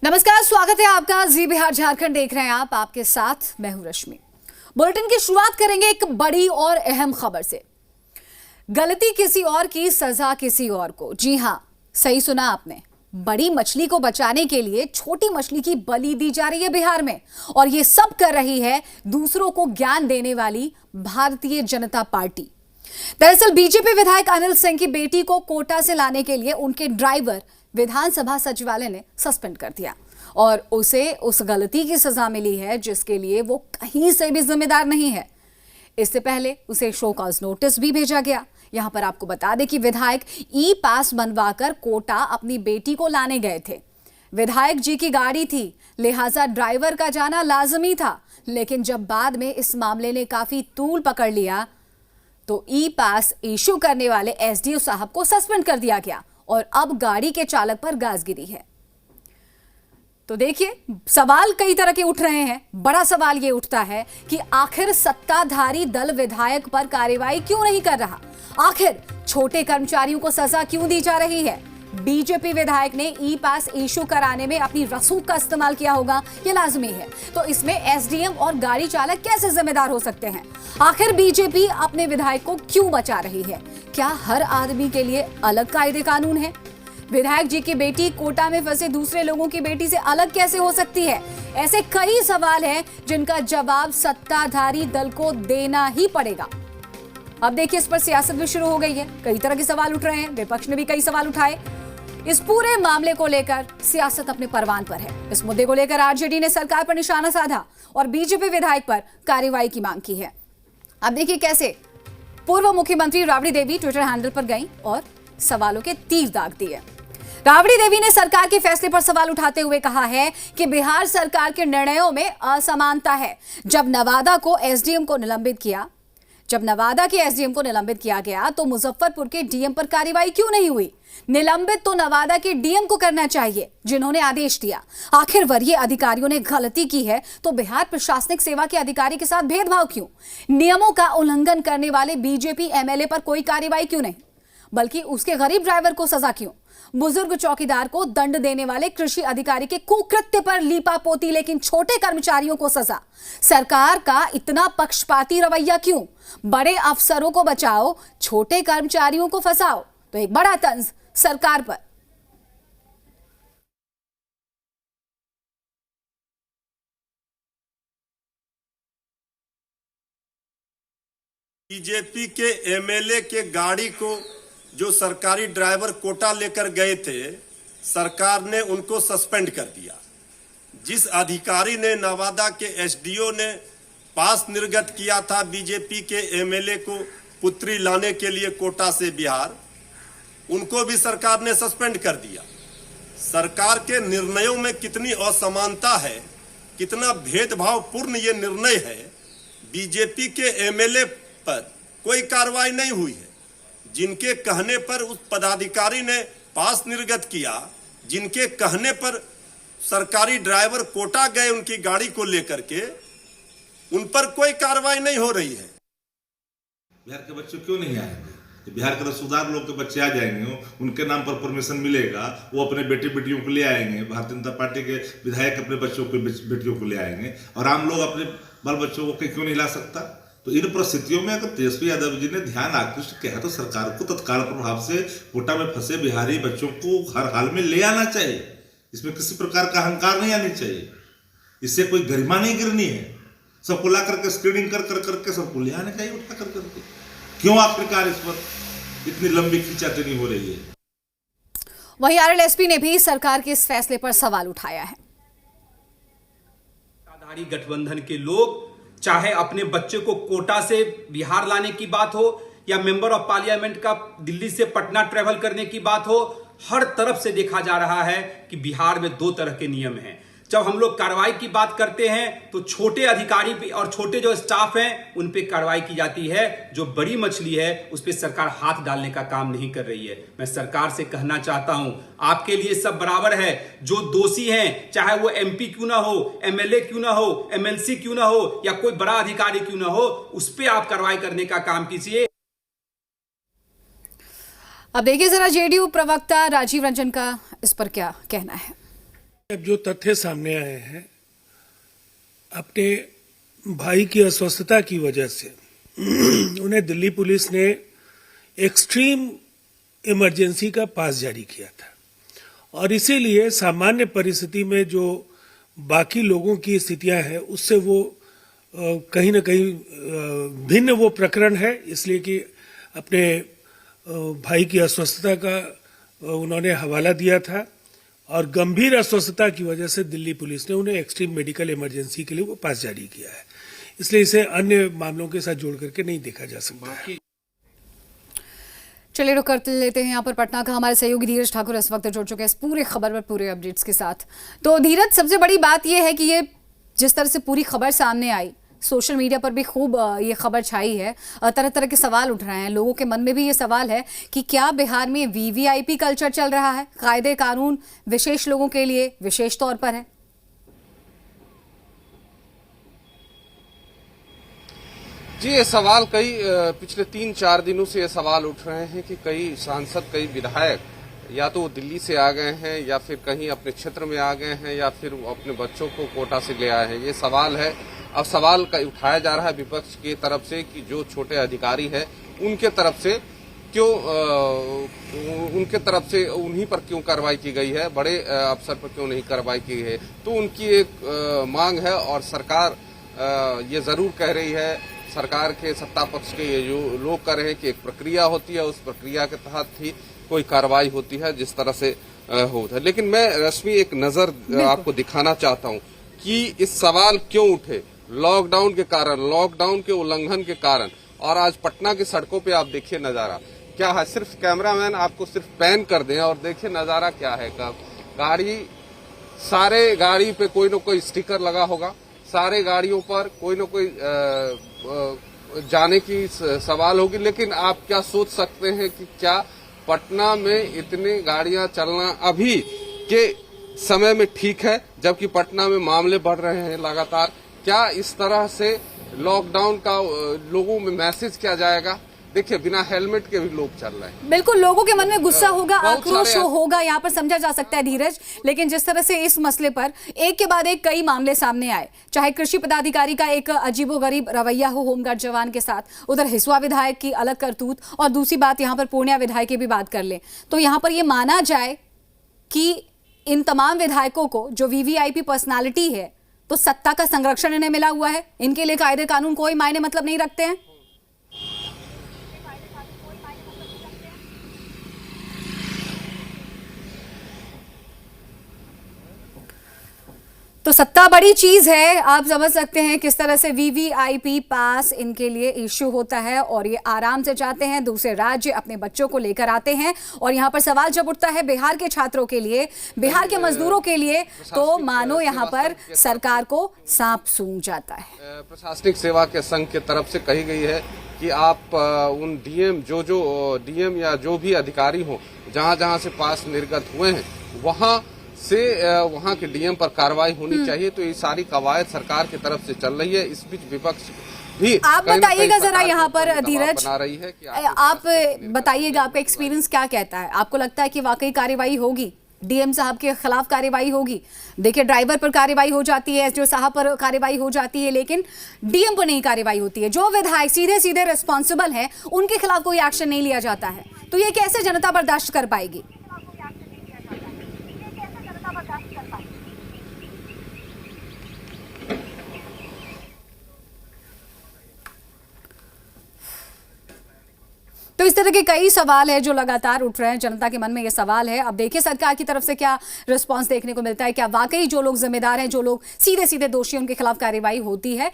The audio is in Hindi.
नमस्कार, स्वागत है आपका जी बिहार झारखंड देख रहे हैं आप। आपके साथ मैं हूं रश्मि। बुलेटिन की शुरुआत करेंगे एक बड़ी और अहम खबर से। गलती किसी और की, सजा किसी और को। जी हां, सही सुना आपने। बड़ी मछली को बचाने के लिए छोटी मछली की बलि दी जा रही है बिहार में, और ये सब कर रही है दूसरों को ज्ञान देने वाली भारतीय जनता पार्टी। दरअसल बीजेपी विधायक अनिल सिंह की बेटी को कोटा से लाने के लिए उनके ड्राइवर विधानसभा सचिवालय ने सस्पेंड कर दिया, और उसे उस गलती की सजा मिली है जिसके लिए वो कहीं से भी जिम्मेदार नहीं है। इससे पहले उसे शो कॉज नोटिस भी भेजा गया। यहां पर आपको बता दें कि विधायक ई पास बनवाकर कोटा अपनी बेटी को लाने गए थे। विधायक जी की गाड़ी थी, लिहाजा ड्राइवर का जाना लाजमी था, लेकिन जब बाद में इस मामले ने काफी तूल पकड़ लिया तो ई पास इशू करने वाले एसडीओ साहब को सस्पेंड कर दिया गया, और अब गाड़ी के चालक पर गाजगिरी है। तो देखिए, सवाल कई तरह के उठ रहे हैं। बड़ा सवाल यह उठता है कि आखिर सत्ताधारी दल विधायक पर कार्रवाई क्यों नहीं कर रहा? आखिर छोटे कर्मचारियों को सजा क्यों दी जा रही है? बीजेपी विधायक ने ई पास इशू कराने में अपनी रसूख का इस्तेमाल किया होगा, यह लाजमी है। तो इसमें एसडीएम और गाड़ी चालक कैसे जिम्मेदार हो सकते हैं? आखिर बीजेपी अपने विधायक को क्यों बचा रही है? क्या हर आदमी के लिए अलग कायदे कानून है? विधायक जी की बेटी कोटा में फंसे दूसरे लोगों की बेटी से अलग कैसे हो सकती है? ऐसे कई सवाल हैं जिनका जवाब सत्ताधारी दल को देना ही पड़ेगा। अब देखिए, इस पर सियासत भी शुरू हो गई है। कई तरह के सवाल उठ रहे हैं, विपक्ष ने भी कई सवाल उठाए। इस पूरे मामले को लेकर सियासत अपने परवान पर है। इस मुद्दे को लेकर आरजेडी ने सरकार पर निशाना साधा और बीजेपी विधायक पर कार्रवाई की मांग की है। अब देखिए कैसे पूर्व मुख्यमंत्री राबड़ी देवी ट्विटर हैंडल पर गईं और सवालों के तीर दाग दिए। राबड़ी देवी ने सरकार के फैसले पर सवाल उठाते हुए कहा है कि बिहार सरकार के निर्णयों में असमानता है। जब नवादा के एसडीएम को निलंबित किया गया तो मुजफ्फरपुर के डीएम पर कार्रवाई क्यों नहीं हुई? निलंबित तो नवादा के डीएम को करना चाहिए जिन्होंने आदेश दिया। आखिर वरीय अधिकारियों ने गलती की है तो बिहार प्रशासनिक सेवा के अधिकारी के साथ भेदभाव क्यों? नियमों का उल्लंघन करने वाले बीजेपी एमएलए पर कोई कार्रवाई क्यों नहीं, बल्कि उसके गरीब ड्राइवर को सजा क्यों? बुजुर्ग चौकीदार को दंड देने वाले कृषि अधिकारी के कुकृत्य पर लीपापोती, लेकिन छोटे कर्मचारियों को सजा। सरकार का इतना पक्षपाती रवैया क्यों? बड़े अफसरों को बचाओ, छोटे कर्मचारियों को फंसाओ। तो एक बड़ा तंज सरकार पर। बीजेपी के एमएलए के गाड़ी को जो सरकारी ड्राइवर कोटा लेकर गए थे, सरकार ने उनको सस्पेंड कर दिया। जिस अधिकारी ने नवादा के एसडीओ ने पास निर्गत किया था बीजेपी के एमएलए को पुत्री लाने के लिए कोटा से बिहार, उनको भी सरकार ने सस्पेंड कर दिया। सरकार के निर्णयों में कितनी असमानता है, कितना भेदभावपूर्ण ये निर्णय है। बीजेपी के एमएलए पर कोई कार्रवाई नहीं हुई है। जिनके कहने पर उस पदाधिकारी ने पास निर्गत किया, जिनके कहने पर सरकारी ड्राइवर कोटा गए उनकी गाड़ी को लेकर के, उन पर कोई कार्रवाई नहीं हो रही है। बिहार के बच्चे क्यों नहीं आएंगे? बिहार के रसूखदार लोग के बच्चे आ जाएंगे, उनके नाम पर परमिशन मिलेगा, वो अपने बेटे बेटियों को ले आएंगे। भारतीय जनता पार्टी के विधायक अपने बच्चों को बेटियों को ले आएंगे, और आम लोग अपने बाल बच्चों को क्यों नहीं ला सकता? तो इन परिस्थितियों में अगर तेजस्वी यादव जी ने ध्यान आकृष्ट किया तो सरकार को तत्काल प्रभाव से कोटा में फंसे बिहारी बच्चों को हर हाल में ले आना चाहिए। इसमें किसी प्रकार का अहंकार नहीं आनी चाहिए, इससे कोई गरिमा नहीं गिरनी है। सबको ला करके स्क्रीनिंग कर करके सबको ले आना चाहिए उठा कर करके। क्यों आखिरकार इस पर इतनी लंबी खींचातानी हो रही है? वहीं आरएलएसपी ने भी सरकार के इस फैसले पर सवाल उठाया है। सत्ताधारी गठबंधन के लोग चाहे अपने बच्चे को कोटा से बिहार लाने की बात हो या मेंबर ऑफ पार्लियामेंट का दिल्ली से पटना ट्रेवल करने की बात हो, हर तरफ से देखा जा रहा है कि बिहार में दो तरह के नियम हैं। जब हम लोग कार्रवाई की बात करते हैं तो छोटे अधिकारी पे और छोटे जो स्टाफ हैं उन पे कार्रवाई की जाती है। जो बड़ी मछली है उस पे सरकार हाथ डालने का काम नहीं कर रही है। मैं सरकार से कहना चाहता हूं, आपके लिए सब बराबर है। जो दोषी हैं, चाहे वो एमपी क्यों ना हो, एमएलए क्यों ना हो, एमएलसी क्यों ना हो, या कोई बड़ा अधिकारी क्यों ना हो, उस पर आप कार्रवाई करने का काम कीजिए। अब देखिए जरा जेडीयू प्रवक्ता राजीव रंजन का इस पर क्या कहना है। अब जो तथ्य सामने आए हैं, अपने भाई की अस्वस्थता की वजह से उन्हें दिल्ली पुलिस ने एक्सट्रीम इमरजेंसी का पास जारी किया था और इसीलिए सामान्य परिस्थिति में जो बाकी लोगों की स्थितियां हैं उससे वो कहीं ना कहीं भिन्न वो प्रकरण है, इसलिए कि अपने भाई की अस्वस्थता का उन्होंने हवाला दिया था और गंभीर अस्वस्थता की वजह से दिल्ली पुलिस ने उन्हें एक्सट्रीम मेडिकल इमरजेंसी के लिए वो पास जारी किया है, इसलिए इसे अन्य मामलों के साथ जोड़ करके नहीं देखा जा सकता है। चलिए रुक कर लेते हैं यहाँ पर पटना का हमारे सहयोगी धीरज ठाकुर इस वक्त जुड़ चुके हैं इस पूरे खबर पर पूरे अपडेट्स के साथ। तो धीरज, सबसे बड़ी बात यह है कि ये जिस तरह से पूरी खबर सामने आई, सोशल मीडिया पर भी खूब ये खबर छाई है, तरह तरह के सवाल उठ रहे हैं, लोगों के मन में भी ये सवाल है कि क्या बिहार में वीवीआईपी कल्चर चल रहा है, कायदे कानून विशेष लोगों के लिए विशेष तौर पर है। जी, ये सवाल कई पिछले 3-4 दिनों से ये सवाल उठ रहे हैं कि कई सांसद, कई विधायक या तो वो दिल्ली से आ गए हैं या फिर कहीं अपने क्षेत्र में आ गए हैं या फिर अपने बच्चों को कोटा से ले आए हैं। ये सवाल है। अब सवाल का उठाया जा रहा है विपक्ष की तरफ से कि जो छोटे अधिकारी हैं उनके तरफ से क्यों उनके तरफ से उन्हीं पर क्यों कार्रवाई की गई है, बड़े अफसर पर क्यों नहीं कार्रवाई की है। तो उनकी एक मांग है और सरकार ये जरूर कह रही है, सरकार के सत्ता पक्ष के ये जो लोग कह रहे हैं कि एक प्रक्रिया होती है, उस प्रक्रिया के तहत ही कोई कार्रवाई होती है जिस तरह से होता है। लेकिन मैं रश्मि एक नजर आपको दिखाना चाहता हूं कि इस सवाल क्यों उठे, लॉकडाउन के कारण, लॉकडाउन के उल्लंघन के कारण। और आज पटना की सड़कों पे आप देखिए नजारा क्या है, सिर्फ कैमरामैन आपको सिर्फ पैन कर दें और देखिए नजारा क्या है। गाड़ी, सारे गाड़ी पे कोई न कोई स्टिकर लगा होगा, सारे गाड़ियों पर कोई न कोई जाने की सवाल होगी। लेकिन आप क्या सोच सकते हैं कि क्या पटना में इतनी गाड़ियां चलना अभी के समय में ठीक है, जबकि पटना में मामले बढ़ रहे हैं लगातार? क्या इस तरह से लॉकडाउन का लोगों में मैसेज किया जाएगा? देखिए, बिना हेलमेट के भी लोग चल रहे हैं। बिल्कुल, लोगों के मन में गुस्सा होगा, आक्रोश होगा, यहाँ पर समझा जा सकता है धीरज। लेकिन जिस तरह से इस मसले पर एक के बाद एक कई मामले सामने आए, चाहे कृषि पदाधिकारी का एक अजीबोगरीब रवैया हो होमगार्ड जवान के साथ, उधर हिसुआ विधायक की अलग करतूत, और दूसरी बात यहाँ पर पूर्णिया विधायक की भी बात कर ले, तो यहाँ पर ये माना जाए कि इन तमाम विधायकों को जो वीवीआईपी पर्सनालिटी है, तो सत्ता का संरक्षण इन्हें मिला हुआ है, इनके लिए कायदे कानून कोई मायने मतलब नहीं रखते हैं। तो सत्ता बड़ी चीज है, आप समझ सकते हैं किस तरह से वीवीआईपी पास इनके लिए इश्यू होता है और ये आराम से जाते हैं, दूसरे राज्य अपने बच्चों को लेकर आते हैं। और यहाँ पर सवाल जब उठता है बिहार के छात्रों के लिए, बिहार के मजदूरों के लिए, तो मानो यहाँ पर सरकार को सांप सूंघ जाता है। प्रशासनिक सेवा के संघ की तरफ से कही गई है कि आप उन डीएम जो डीएम या जो भी अधिकारी हो, जहां से पास निर्गत हुए हैं वहां वहां के डीएम पर कार्रवाई होनी चाहिए। तो ये सारी कवायद सरकार की तरफ से चल रही है। इस बीच विपक्ष भी आप बताइएगा जरा यहाँ पर धीरज, बना रही है कि आप बताइएगा आपका एक्सपीरियंस क्या कहता है? आपको लगता है कि वाकई कार्रवाई होगी, डीएम साहब के खिलाफ कार्रवाई होगी? देखिए, ड्राइवर पर कार्रवाई हो जाती है, एसडीओ साहब पर कार्रवाई हो जाती है, लेकिन डीएम पर नहीं कार्रवाई होती है। जो विधायक सीधे सीधे रिस्पॉन्सिबल है उनके खिलाफ कोई एक्शन नहीं लिया जाता है। तो ये कैसे जनता बर्दाश्त कर पाएगी? तो इस तरह के कई सवाल है जो लगातार उठ रहे हैं, जनता के मन में ये सवाल है। अब देखिए सरकार की तरफ से क्या रिस्पांस देखने को मिलता है, क्या वाकई जो लोग जिम्मेदार हैं, जो लोग सीधे सीधे दोषी, उनके खिलाफ कार्रवाई होती है।